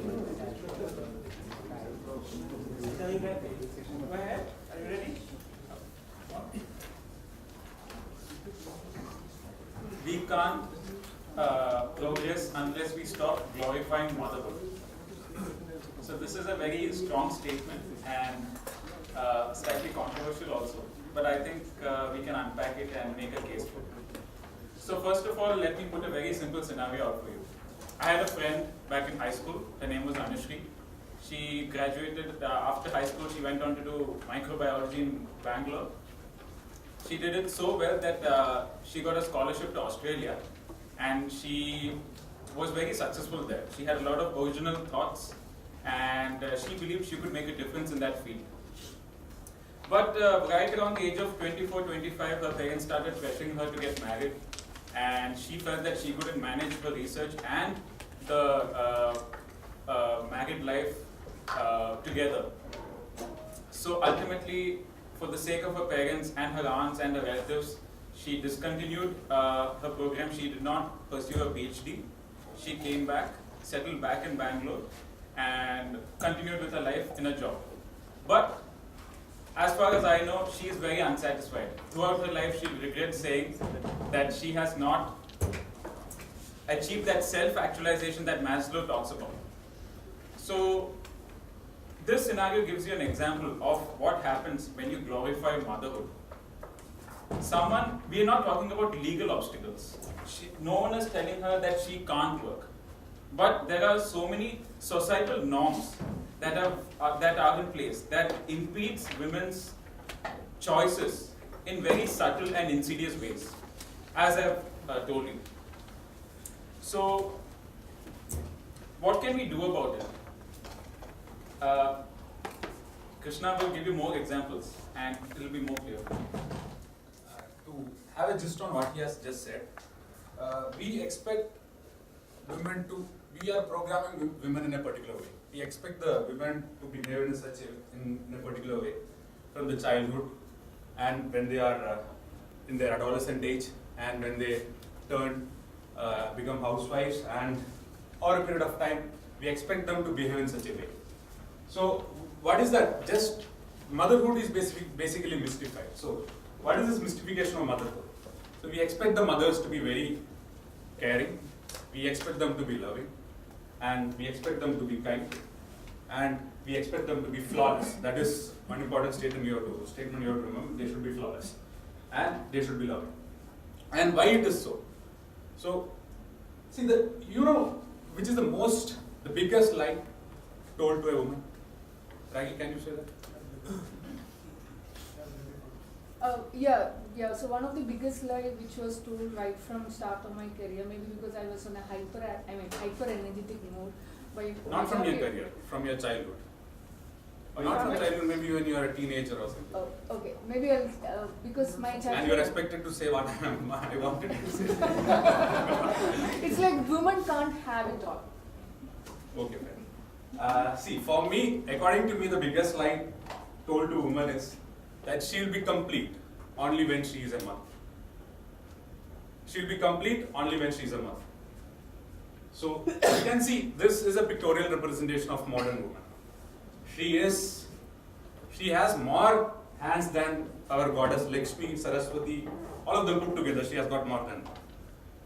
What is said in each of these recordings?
Go ahead. Are you ready? We can't progress unless we stop glorifying motherhood. So this is a very strong statement and slightly controversial also, but I think we can unpack it and make a case for it. So first of all, let me put a very simple scenario out for you. I had a friend back in high school. Her name was Anushri. She graduated after high school. She went on to do microbiology in Bangalore. She did it so well that she got a scholarship to Australia, and she was very successful there. She had a lot of original thoughts, and she believed she could make a difference in that field. But right around the age of 24, 25, her parents started pressuring her to get married, and she felt that she couldn't manage her research and the married life together. So ultimately, for the sake of her parents and her aunts and her relatives, she discontinued her program. She did not pursue a PhD. She came back, settled back in Bangalore, and continued with her life in a job. But as far as I know, she is very unsatisfied. Throughout her life, she regrets saying that she has not achieved that self-actualization that Maslow talks about. So this scenario gives you an example of what happens when you glorify motherhood. We are not talking about legal obstacles. No one is telling her that she can't work. But there are so many societal norms that are in place that impedes women's choices in very subtle and insidious ways, as I've told you. So, what can we do about it? Krishna will give you more examples and it will be more clear. To have a gist on what he has just said, we expect women to, we are programming women in a particular way. We expect the women to behave in a particular way from the childhood, and when they are in their adolescent age, and when they become housewives, and over a period of time, we expect them to behave in such a way. So what is that? Just motherhood is basically mystified. So what is this mystification of motherhood? So we expect the mothers to be very caring, we expect them to be loving, and we expect them to be kind, and we expect them to be flawless. That is one important statement you have to remember. They should be flawless, and they should be loving. And why it is so? So, see, which is the biggest lie told to a woman? Ragi, can you say that? Yeah. So one of the biggest lie which was told right from start of my career, maybe because I was on a hyper energetic mode. Not from your career, from your childhood. Or not from childhood, maybe when you are a teenager or something. Oh, okay. Maybe I'll, because my childhood... And you are expected to say what I wanted to say. It's like women can't have it all. Okay, fine. See, for me, according to me, the biggest lie told to women is that she will be complete only when she is a mother. She will be complete only when she is a mother. So, you can see, this is a pictorial representation of modern woman. She has more hands than our goddess Lakshmi, Saraswati, all of them put together. She has got more than one.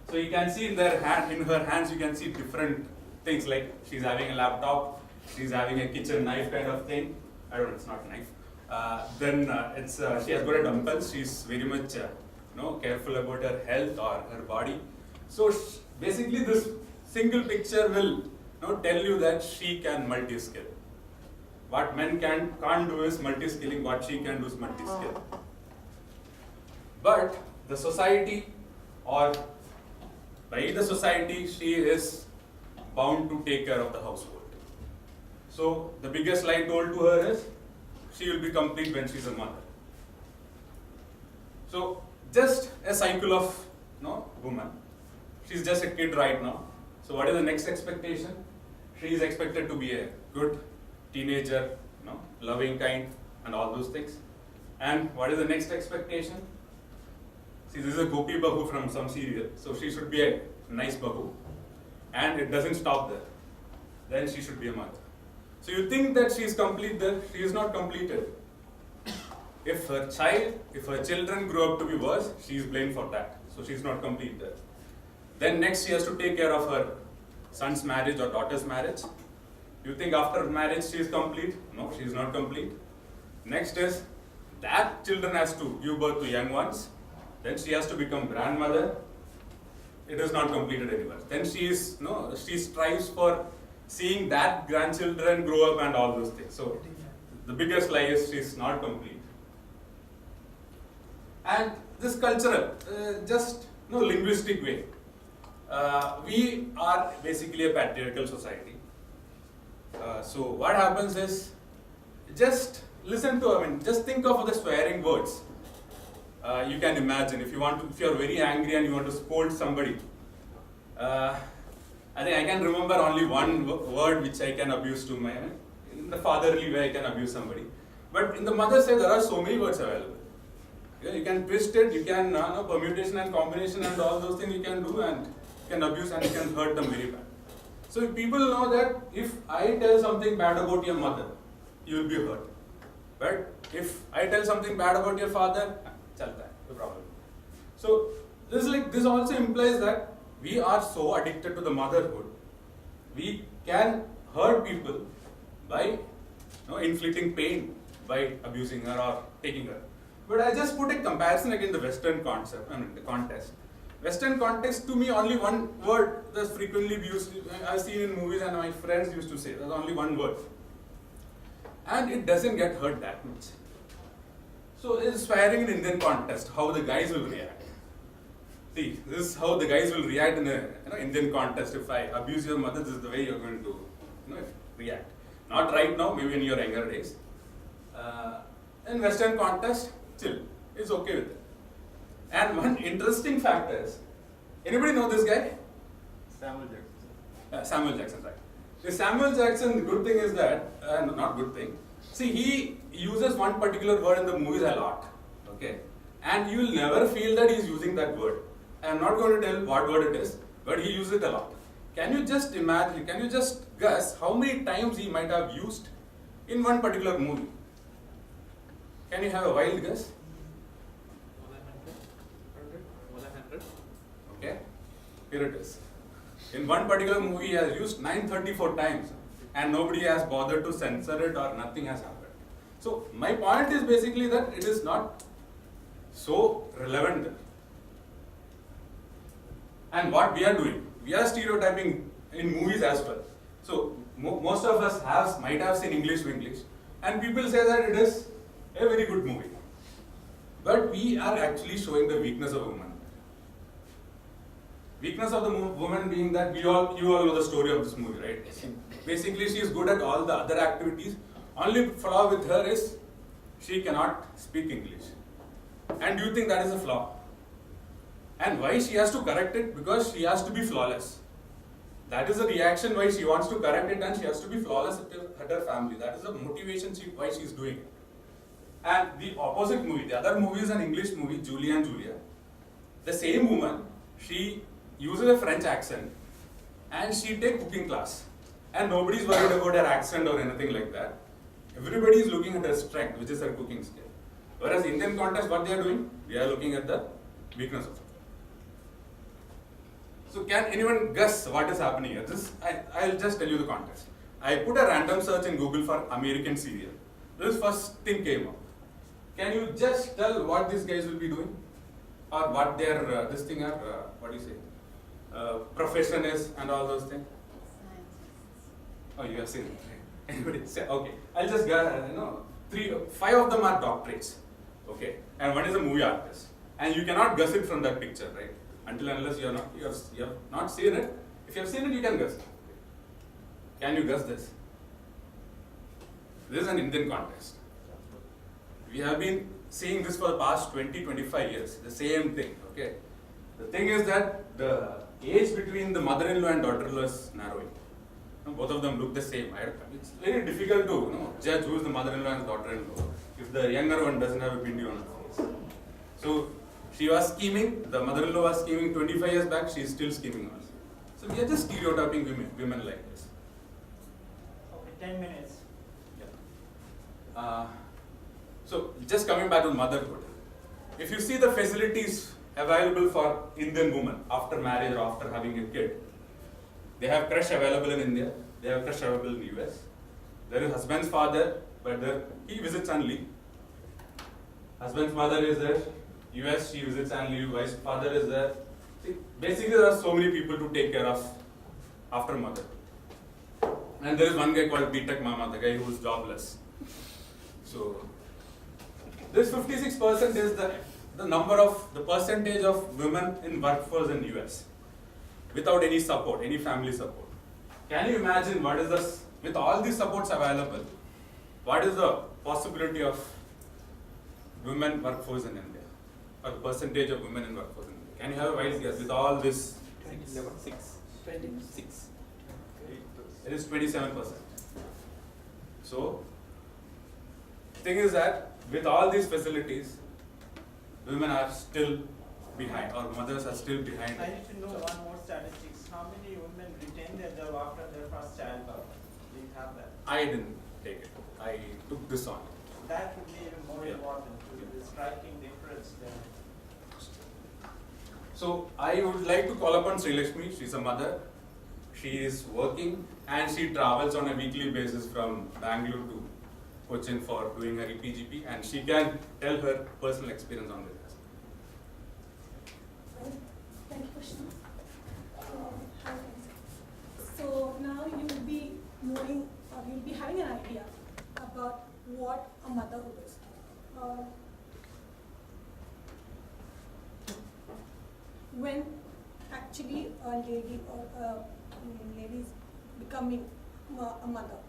So you can see in her hands, you can see different things, like she's having a laptop, she's having a kitchen knife kind of thing. I don't know, it's not a knife. She has got a dumbbell. She's very much careful about her health or her body. So basically, this single picture will tell you that she can multi-skill. What men can't do is multi-skilling. What she can do is multi-skill. But the society, or by the society, she is bound to take care of the household. So the biggest lie told to her is she will be complete when she is a mother. So just a cycle of woman. She's just a kid right now. So what is the next expectation? She is expected to be a good teenager, loving, kind, and all those things. And what is the next expectation? See, this is a Gopi Bahu from some serial. So she should be a nice Bahu. And it doesn't stop there. then she should be a mother. So you think that she is complete there, she is not completed. If her children grow up to be worse, she is blamed for that. So she is not complete there. Then next she has to take care of her son's marriage or daughter's marriage. You think after marriage she is complete? No, she is not complete. Next is that children has to give birth to young ones. Then she has to become grandmother. It is not completed anywhere. Then she strives for seeing that grandchildren grow up and all those things. So the biggest lie is she is not complete. And this cultural, linguistic way. We are basically a patriarchal society. So what happens is, just think of the swearing words. You can imagine if you are very angry and you want to scold somebody. I think I can remember only one word which I can abuse in the fatherly way I can abuse somebody. But in the mother side there are so many words available. You can twist it, you can permutation and combination and all those things you can do, and you can abuse and you can hurt them very bad. So people know that if I tell something bad about your mother, you will be hurt. But if I tell something bad about your father, chalta hai, no problem. So this also implies that we are so addicted to the motherhood, we can hurt people by inflicting pain by abusing her or taking her. But I just put a comparison against the Western the context. Western context, to me, only one word that's frequently used. I've seen in movies and my friends used to say, there's only one word. And it doesn't get hurt that much. So it's swearing in Indian context, how the guys will react. See, this is how the guys will react in a Indian context. If I abuse your mother, this is the way you're going to react. Not right now, maybe in your younger days. In Western context, chill. It's okay with it. And one interesting fact is, anybody know this guy? Samuel Jackson. Samuel Jackson, right. This Samuel Jackson, the good thing is that, not good thing, see, he uses one particular word in the movies a lot, okay? And you will never feel that he's using that word. I'm not going to tell what word it is, but he uses it a lot. Can you just imagine, can you just guess how many times he might have used in one particular movie? Can you have a wild guess? More than 100? Okay, here it is. In one particular movie, he has used 934 times, and nobody has bothered to censor it or nothing has happened. So my point is basically that it is not so relevant. And what we are doing, we are stereotyping in movies as well. So most of us might have seen English to English, and people say that it is a very good movie. But we are actually showing the weakness of women. Weakness of the woman being that you all know the story of this movie, right? Basically, she is good at all the other activities. Only flaw with her is she cannot speak English. And do you think that is a flaw? And why she has to correct it? Because she has to be flawless. That is the reaction why she wants to correct it, and she has to be flawless at her family. That is the motivation why she is doing it. And the opposite movie, the other movie is an English movie, Julie and Julia. The same woman, she uses a French accent and she takes cooking class. And nobody is worried about her accent or anything like that. Everybody is looking at her strength, which is her cooking skill. Whereas Indian context, what they are doing? They are looking at the weakness of it. So can anyone guess what is happening here? I'll just tell you the context. I put a random search in Google for American serial. This first thing came up. Can you just tell what these guys will be doing? Or what their, profession is and all those things? Oh, you have seen it. Anybody say, okay. I'll just get, 5 of them are doctorates. Okay. And one is a movie artist. And you cannot guess it from that picture, right? Until unless you have not seen it. If you have seen it, you can guess. Can you guess this? This is an Indian context. We have been seeing this for the past 20-25 years, the same thing, okay? The thing is that the age between the mother-in-law and daughter-in-law is narrowing. Both of them look the same. It's very difficult to judge who is the mother-in-law and daughter-in-law if the younger one doesn't have a bindi on her face. So she was scheming, the mother-in-law was scheming 25 years back, she is still scheming also. So we are just stereotyping women like this. 10 minutes. So just coming back to motherhood, if you see the facilities available for Indian women after marriage or after having a kid, they have crush available in India, they have crush available in US. There is husband's father, but he visits only. Husband's mother is there, US she visits only, wife's father is there. See, basically there are so many people to take care of after mother. And there is one guy called B.Tech Mama, the guy who is jobless. So this 56% is the percentage of women in workforce in US without any support, any family support. Can you imagine what is this, with all these supports available, what is the possibility of women workforce in India, or percentage of women in workforce in India? Can you have a wild guess with all this? 26. It is 27%. So, thing is that with all these facilities, women are still behind, or mothers are still behind. I need to know one more statistics. How many women retain their job after their first childbirth? Do you have that? I didn't take it. I took this on. That would be even more Yeah. important to the striking difference there. So I would like to call upon Sri Lakshmi. She's a mother. She is working and she travels on a weekly basis from Bangalore to Cochin for doing her EPGP, and she can tell her personal experience on this. Thank you, Krishna. Hi, guys. So now you will be knowing, or you'll be having an idea about what a motherhood is. When actually a lady or a lady is becoming a mother,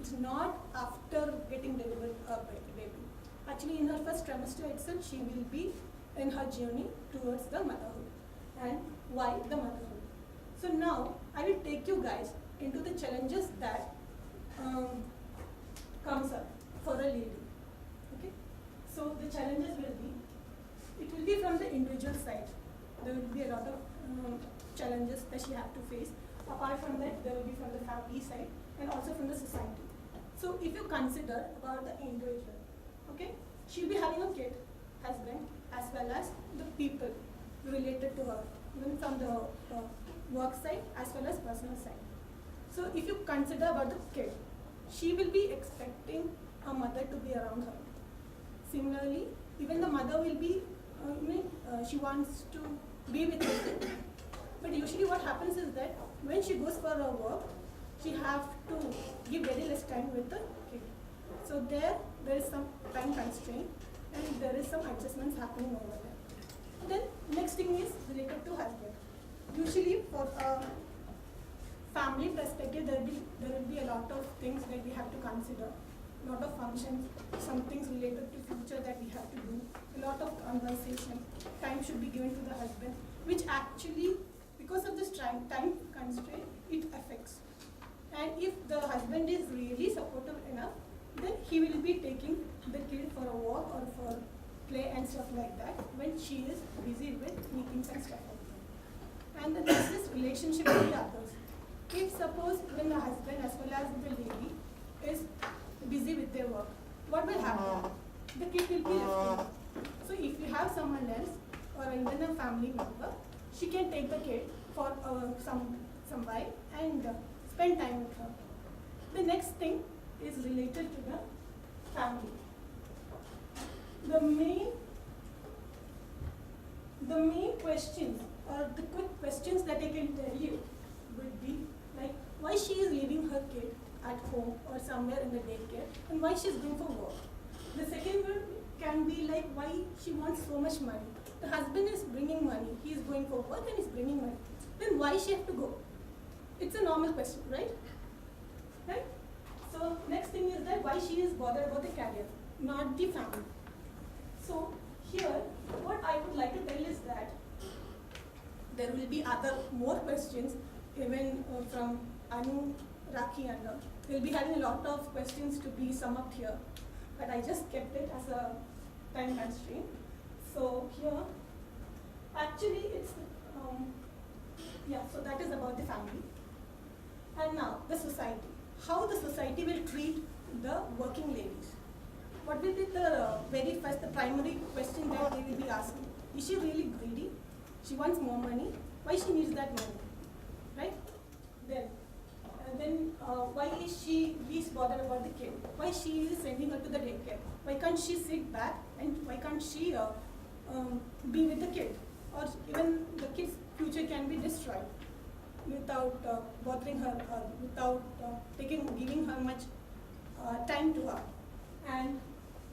it's not after getting delivered a baby. Actually, in her first trimester itself, she will be in her journey towards the motherhood. And why the motherhood? So now I will take you guys into the challenges that comes up for a lady. Okay? So the challenges will be, it will be from the individual side. There will be a lot of challenges that she have to face. Apart from that, there will be from the family side and also from the society. So if you consider about the individual, okay, she'll be having a kid, husband, as well as the people related to her, even from the work side as well as personal side. So if you consider about the kid, she will be expecting a mother to be around her. Similarly, even the mother will be, she wants to be with her kid. But usually what happens is that when she goes for her work, she have to give very less time with the kid. So there is some time constraint and there is some adjustments happening over there. Then next thing is related to husband. Usually for a family perspective, there will be a lot of things that we have to consider. A lot of functions, some things related to future that we have to do. A lot of conversation. Time should be given to the husband, which actually, because of this time constraint, it affects. And if the husband is really supportive enough, then he will be taking the kid for a walk or for play and stuff like that when she is busy with meetings and stuff like that. And the next is relationship with the others. If suppose when the husband as well as the lady is busy with their work, what will happen? The kid will be left. So if you have someone else or even a family member, she can take the kid for some while and spend time with her. The next thing is related to the family. The main questions or the quick questions that I can tell you would be like why she is leaving her kid at home or somewhere in the daycare and why she is going for work. The second one can be like why she wants so much money. The husband is bringing money, he is going for work and is bringing money. Then why she have to go? It's a normal question, right? Right? So next thing is that why she is bothered about the career, not the family. So here, what I would like to tell is that there will be more questions even from Anu, Rakhi and we'll be having a lot of questions to be summed up here, but I just kept it as a time constraint. So here, actually it's, so that is about the family. And now, the society. how the society will treat the working ladies. What will be the very first, the primary question that they will be asking? Is she really greedy? She wants more money. Why she needs that money, right? Then why is she least bothered about the kid? Why she is sending her to the daycare? Why can't she sit back and why can't she be with the kid? Or even the kid's future can be destroyed without bothering her, without giving her much time to her. And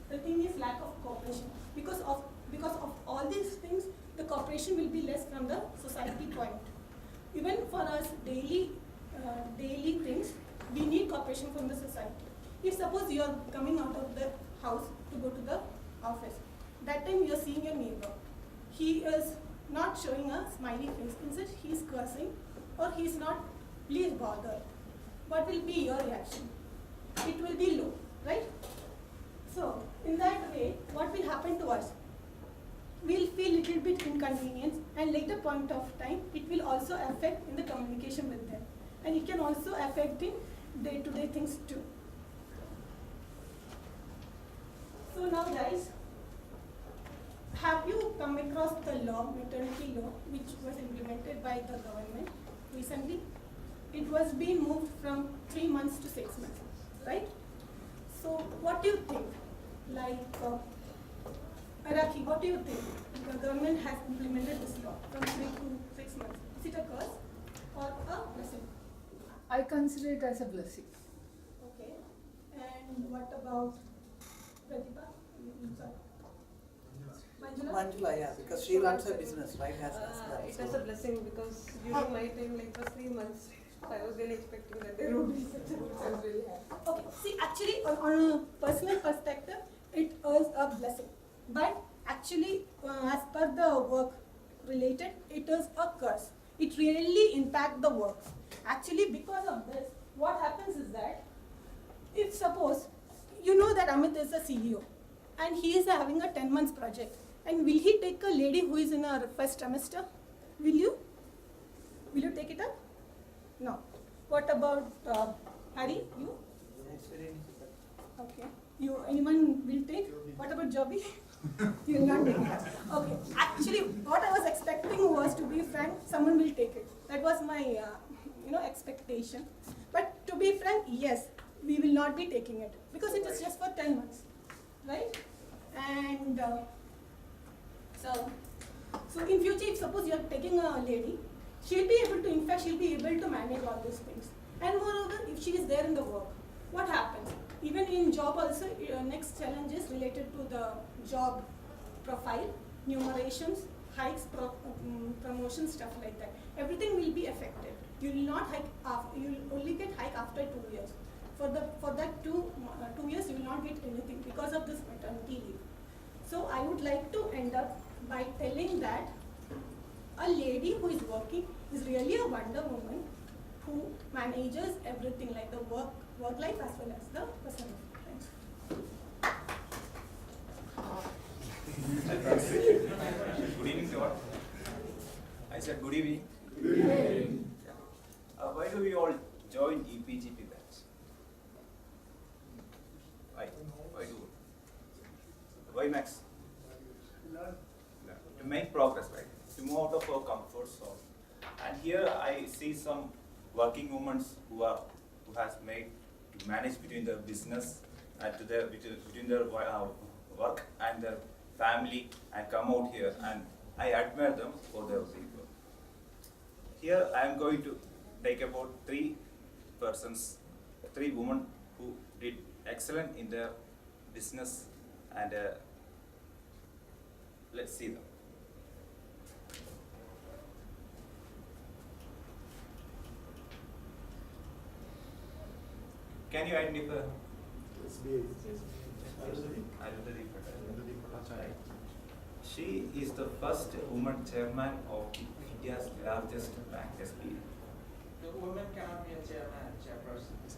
the thing is lack of cooperation. Because of all these things, the cooperation will be less from the society point. Even for us daily things, we need cooperation from the society. If suppose you are coming out of the house to go to the office, that time you are seeing your neighbor. He is not showing a smiley face. Instead, he is cursing or he is not please bothered. What will be your reaction? It will be low, right? So, in that way, what will happen to us? We'll feel little bit inconvenience, and later point of time, it will also affect in the communication with them. And it can also affect in day-to-day things too. So now guys, have you come across the law, maternity law, which was implemented by the government recently? It was being moved from 3 months to 6 months, right? So what do you think? Like, Araki, what do you think? The government has implemented this law from 3 to 6 months. Is it a curse or a blessing? I consider it as a blessing. Okay. And what about Pratibha? Sorry. Manjula? Manjula, yeah, because she runs her business, right? It was a blessing because during my time, like for 3 months, I was really expecting that there would be such a good sense really happened. Okay, see, actually, on a personal perspective, it was a blessing. But actually, as per the work related, it is a curse. It really impacts the work. Actually, because of this, what happens is that, if suppose, you know that Amit is a CEO, and he is having a 10 months project, and will he take a lady who is in her first trimester? Will you? Will you take it up? No. What about Harry? You? Okay. You? Anyone will take? What about Joby? You will not take it up. Okay. Actually, what I was expecting was, to be frank, someone will take it. That was my, expectation. But to be frank, yes, we will not be taking it because it is just for 10 months, right? And so in future, if suppose you are taking a lady, she'll be able to, in fact, she'll be able to manage all these things. And moreover, if she is there in the work, what happens? Even in job also, next challenge is related to the job profile, numerations, hikes, promotions, stuff like that. Everything will be affected. You will not hike after, you will only get hike after 2 years. For that 2 years, you will not get anything because of this maternity leave. So I would like to end up by telling that a lady who is working is really a wonder woman who manages everything, like the work life as well as the personal life. Thanks. Good evening to all. I said good evening. Why do we all join EPGP batch? Why? Why do? Why Max? To make progress, right? To move out of our comfort zone. And here I see some working women who has made to manage between their business and between their work and their family and come out here, and I admire them for their people. Here I am going to take about 3 women who did excellent in their business, and let's see them. Can you identify? She is the first woman chairman of India's largest bank, SBI. The woman cannot be a chairperson. It's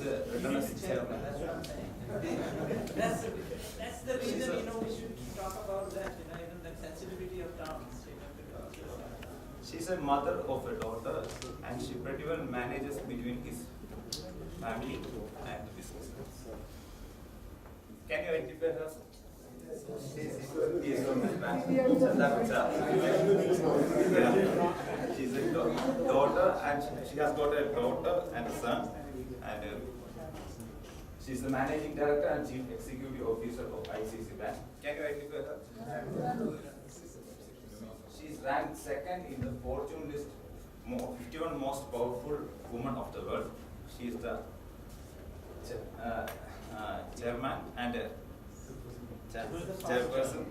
a written as chairman. That's what I'm saying. That's the reason, we should talk about that, even the sensitivity of terms. She's She's a mother of a daughter, and she pretty well manages between his family and business. Can you identify her? Yes, she's a daughter, and she has got a daughter and a son, and she's the managing director and chief executive officer of ICC Bank. Can you identify her? She's ranked second in the Fortune list, 51 most powerful women of the world. She is the chairman and chairperson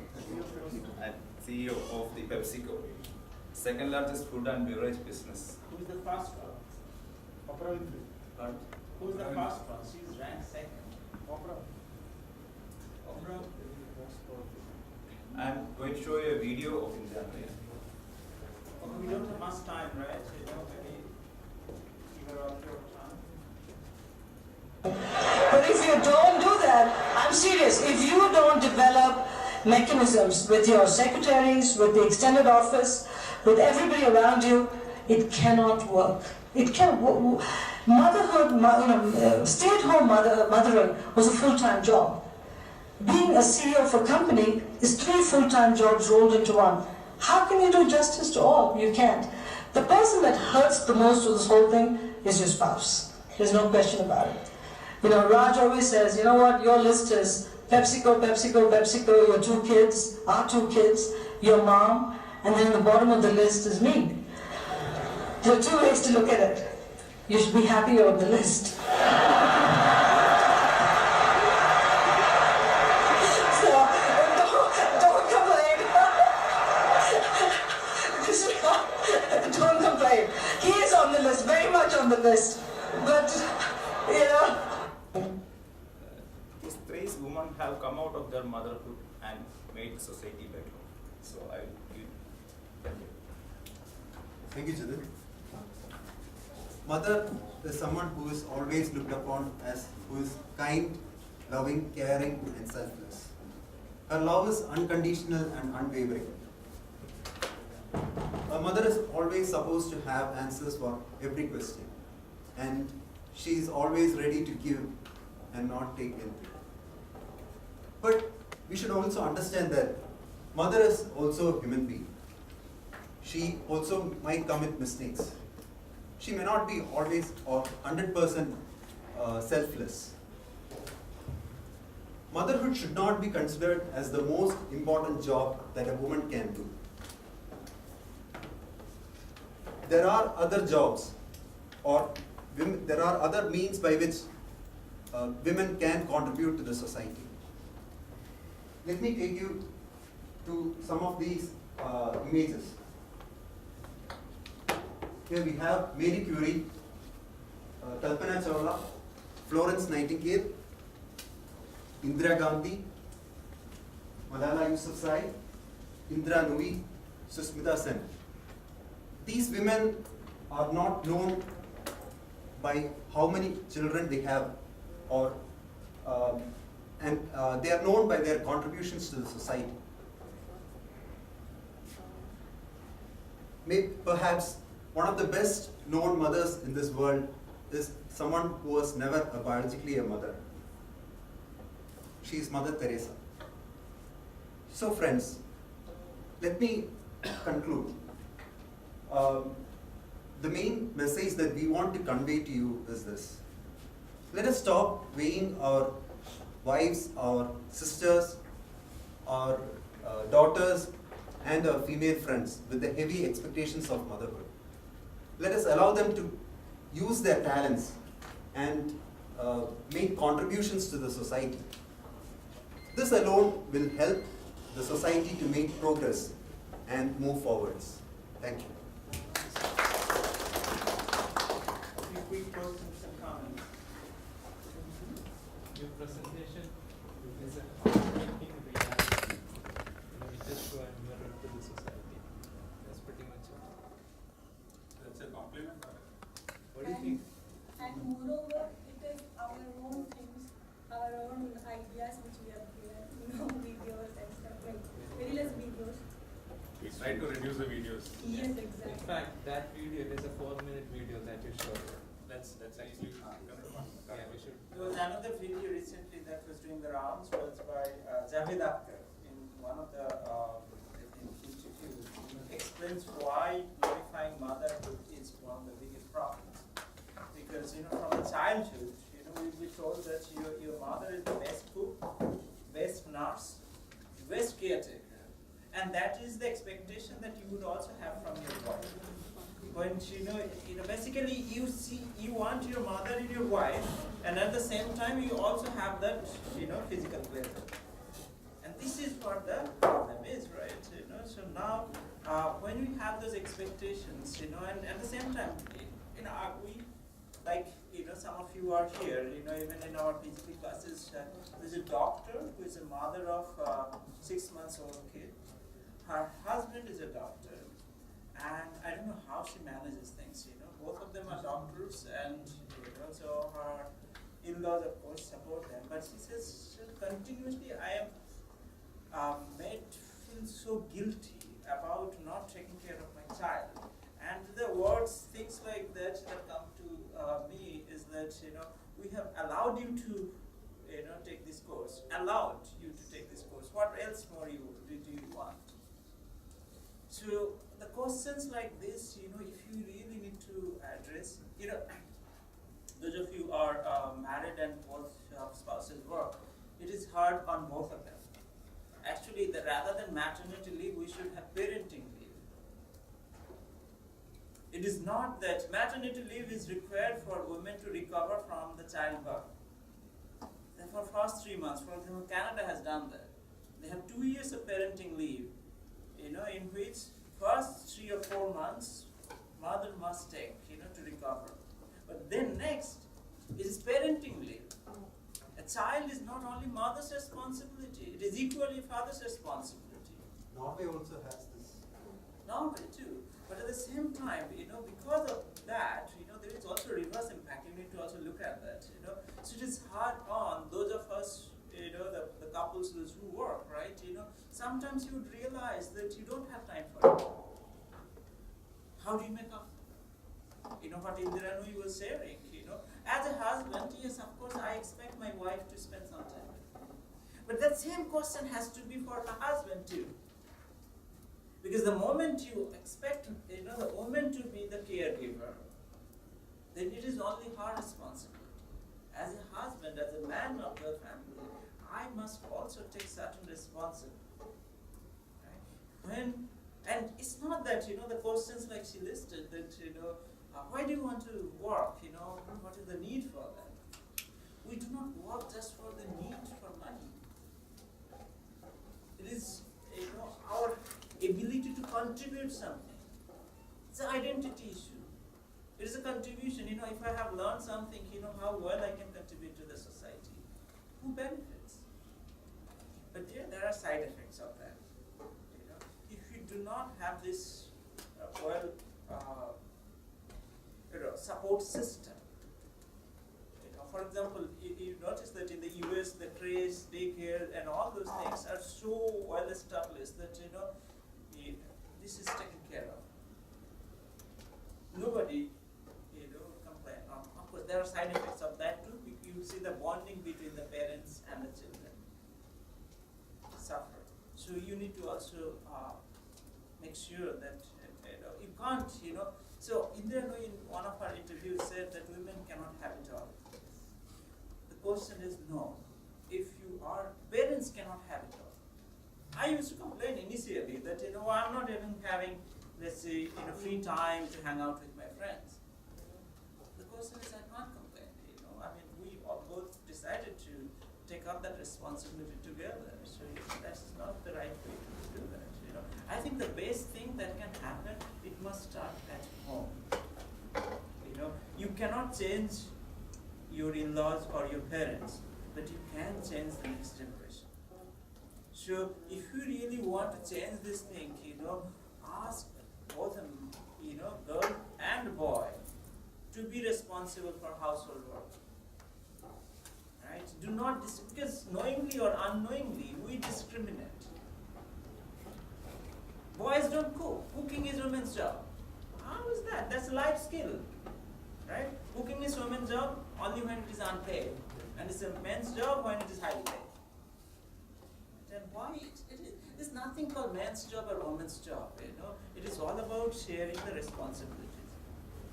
and CEO of the PepsiCo, second largest food and beverage business. Who is the first one? Pardon? Who is the first one? She is ranked second. I'm going to show you a video of Indira Gandhi. Okay, we don't have much time, right? You know, maybe you are out your time. But if you don't do that, I'm serious, if you don't develop mechanisms with your secretaries, with the extended office, with everybody around you, it cannot work. It can't. Motherhood, stay-at-home mothering was a full-time job. Being a CEO of a company is 3 full-time jobs rolled into one. How can you do justice to all? You can't. The person that hurts the most with this whole thing is your spouse. There's no question about it. Raj always says, you know what, your list is PepsiCo, PepsiCo, PepsiCo, your 2 kids, our 2 kids, your mom, and then the bottom of the list is me. There are 2 ways to look at it. You should be happy you're on the list. So, don't complain. Don't complain. He is on the list, very much on the list. But, These 3 women have come out of their motherhood and made society better. So I will give. Thank you. Thank you, Jidin. Mother is someone who is always looked upon as who is kind, loving, caring, and selfless. Her love is unconditional and unwavering. A mother is always supposed to have answers for every question, and she is always ready to give and not take anything. But we should also understand that mother is also a human being. She also might commit mistakes. She may not be always or 100% selfless. Motherhood should not be considered as the most important job that a woman can do. There are other jobs or there are other means by which women can contribute to the society. Let me take you to some of these images. Here we have Mary Curie, Kalpana Chawla, Florence Nightingale, Indira Gandhi, Malala Yousafzai, Indra Nooyi, Susmita Sen. These women are not known by how many children they have, or they are known by their contributions to the society. Perhaps one of the best known mothers in this world is someone who was never biologically a mother. She is Mother Teresa. So friends, let me conclude. The main message that we want to convey to you is this. Let us stop weighing our wives, our sisters, our daughters, and our female friends with the heavy expectations of motherhood. Let us allow them to use their talents and make contributions to the society. This alone will help the society to make progress and move forwards. Thank you. Few quick questions and comments. Your presentation is a making reality. We just go and mirror to the society. That's pretty much it. That's a compliment. What do you think? And moreover, it is our own things, our own ideas which we have given, videos and stuff, like very less videos. Try to reduce the videos. Yes, In exactly. fact, that video, there's a 4-minute video that you showed. That's actually correct one. Yeah, we should. There was another video recently that was doing the rounds, was by Javed Akhtar in one of the interviews. Explains why glorifying motherhood is one of the biggest problems. Because from the childhood, we'll be told that your mother is the best cook, best nurse, best caretaker, and that is the expectation that you would also have from your wife. When basically you want your mother in your wife, and at the same time you also have that physical pleasure. And this is what the problem is, right? So now when we have those expectations, and at the same time, we like some of you are here, even in our PGP classes, there's a doctor who is a mother of 6 months old kid. Her husband is a doctor, and I don't know how she manages things. Both of them are doctors, and so her in-laws of course support them. But she says continuously, I am made to feel so guilty about not taking care of my child. And the words, things like that come to me is that we have allowed you to take this course, allowed you to take this course. What else more do you want? So the questions like this, if you really need to address, those of you are married and both spouses work, it is hard on both of them. Actually, rather than maternity leave, we should have parenting leave. It is not that maternity leave is required for women to recover from the childbirth. For first 3 months, for example, Canada has done that. They have 2 years of parenting leave, in which first 3 or 4 months, mother must take, to recover. But then next is parenting leave. A child is not only mother's responsibility, it is equally father's responsibility. Norway also has this. Norway too. But at the same time, because of that, there is also reverse impact. You need to also look at that, So it is hard on those of us, the couples who work, right? Sometimes you would realize that you don't have time for it. How do you make up? What Indiranu was sharing, as a husband, yes, of course, I expect my wife to spend some time with me. But that same question has to be for the husband too. Because the moment you expect, the woman to be the caregiver, then it is only her responsibility. As a husband, as a man of the family, I must also take certain responsibility. Right? And it's not that, the questions like she listed, that, why do you want to work? What is the need for that? We do not work just for the need for money. It is, our ability to contribute something. It's an identity issue. It is a contribution. If I have learned something, how well I can contribute to the society. Who benefits? But there are side effects of that. If you do not have this support system. For example, you notice that in the US, the trace, daycare, and all those things are so well established that this is taken care of. Nobody, complain. Of course, there are side effects of that too. You see the bonding between the parents and the children suffer. So you need to also make sure that you can't. So Indira in one of our interviews said that women cannot have it all. The question is no. If you are, parents cannot have it all. I used to complain initially that I'm not even having, let's say, free time to hang out with my friends. The question is I can't complain. We all both decided to take up that responsibility together. So that's not the right way to do that. I think the best thing that can happen, it must start at home. You cannot change your in-laws or your parents, but you can change the next generation. So if you really want to change this thing, ask both girl and boy to be responsible for household work. Right? Do not because knowingly or unknowingly we discriminate. Boys don't cook. Cooking is women's job. How is that? That's a life skill, right? Cooking is women's job only when it is unpaid, and it's a men's job when it is highly paid. Then why there's nothing called men's job or women's job. It is all about sharing the responsibilities.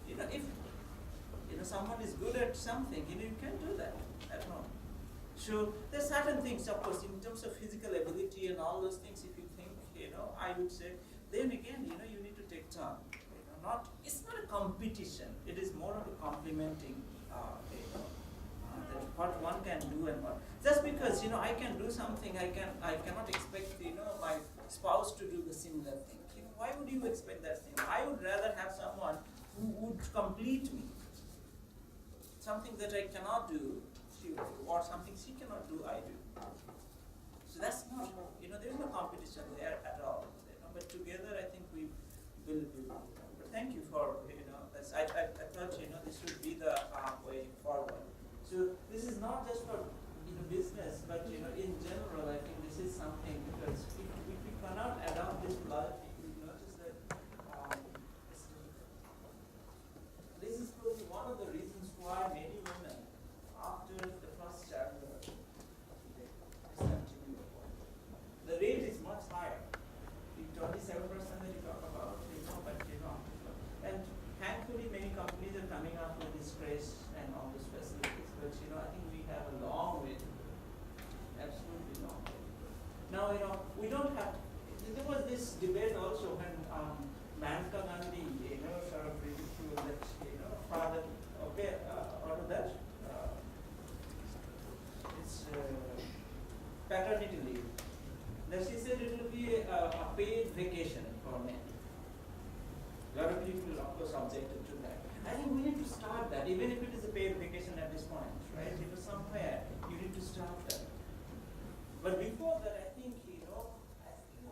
If someone is good at something, you can do that at home. So there's certain things, of course, in terms of physical ability and all those things. If you think, I would say, then again, you need to take time. It's not a competition. It is more of a complementing. That what one can do and what. Just because I can do something, I cannot expect my spouse to do the similar thing. Why would you expect that thing? I would rather have someone who would complete me. Something that I cannot do, she will do, or something she cannot do, I do. So that's not, there is no competition there at all. But together, I think we will do. But thank you for, I thought, this would be the way forward. So this is not just for, business, but, in general, I think this is something, because if we cannot adopt this philosophy, we notice that this is probably one of the reasons why many women, after the first childbirth, discontinue. The rate is much higher. The 27% that you talk about, and thankfully many companies are coming up with this craze and all these facilities. But I think we have a long way to go. Absolutely long way to go. Now we don't have. There was this debate also when Manka Gandhi, sort of ridiculed that father. Okay, out of that, it's paternity leave. Now she said it will be a paid vacation for men. A lot of people, of course, objected to that. I think we need to start that, even if it is a paid vacation at this point, right? Somewhere you need to start that. But before that, I think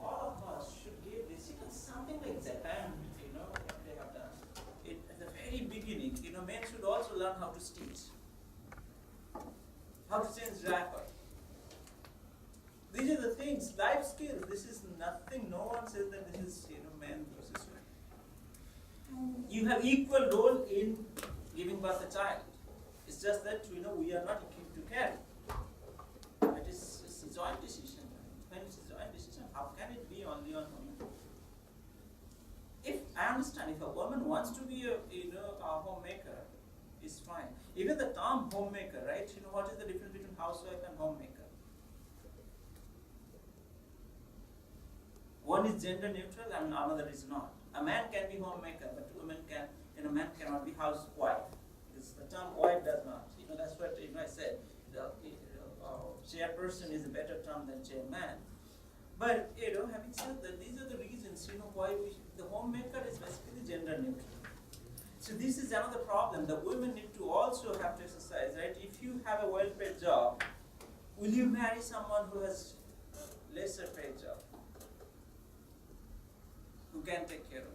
all of us should give this. Something like Japan, what they have done. At the very beginning, men should also learn how to stitch, how to change wrapper. These are the things, life skills. This is nothing. No one says that this is men versus women. You have equal role in giving birth a child. It's just that we are not equipped to carry. It's a joint decision. When it's a joint decision, how can it be only on women? If I understand, if a woman wants to be a homemaker, it's fine. Even the term homemaker, right? What is the difference between housewife and homemaker? One is gender neutral and another is not. A man can be homemaker, but a woman man cannot be housewife. Because the term wife does not. That's what I said. The chairperson is a better term than chairman. But having said that, these are the reasons why the homemaker is basically gender neutral. So this is another problem. The women need to also have to exercise, right? If you have a well-paid job, will you marry someone who has lesser paid job? Who can take care of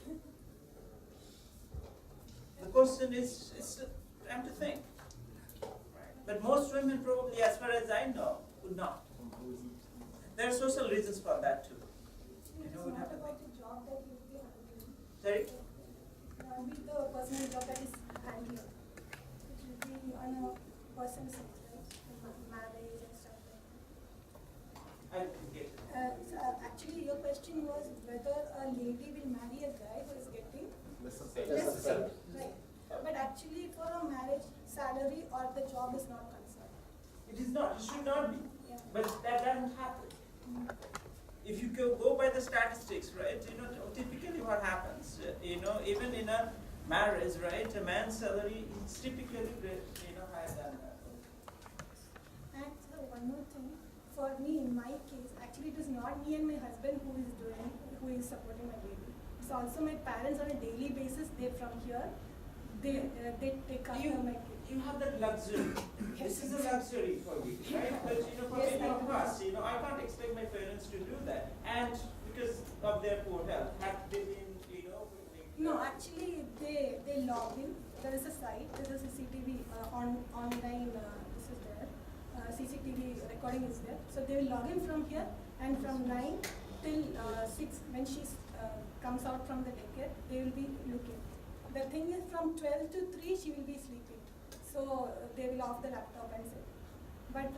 you? The question is, it's time to think. Right? But most women probably, as far as I know, would not. There are social reasons for that too. Would have to think. The job that you will be handling. Sorry? With the personal job that is handling. It will be on a person's side, right? Marriage and stuff like that. I didn't get it. So actually, your question was whether a lady will marry a guy who is getting less paid. Right. But actually, for a marriage, salary or the job is not concerned. It is not. It should not be. Yeah. But that doesn't happen. If you go by the statistics, right? Typically what happens, even in a marriage, right? A man's salary is typically higher than that. And one more thing, for me, in my case, actually it is not me and my husband who is supporting my baby. It's also my parents on a daily basis. They from here, they take after my kid. You have that luxury. This is a luxury for you, right? But for Yes, many of us, I can't expect my parents to do that, and because of their poor health, have they been, No, actually they log in. There is a site. There is a CCTV online. This is there. CCTV recording is there. So they will log in from here And from 9 till 6, when she comes out from the daycare, they will be looking. The thing is, from 12 to 3, she will be sleeping. So they will off the laptop and sit. But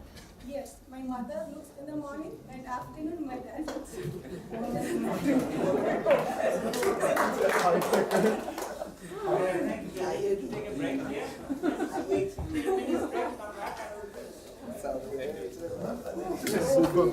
yes, my mother looks in the morning and afternoon my dad looks. I had to take a break here. I take 10 minutes break, come back, I will. Super.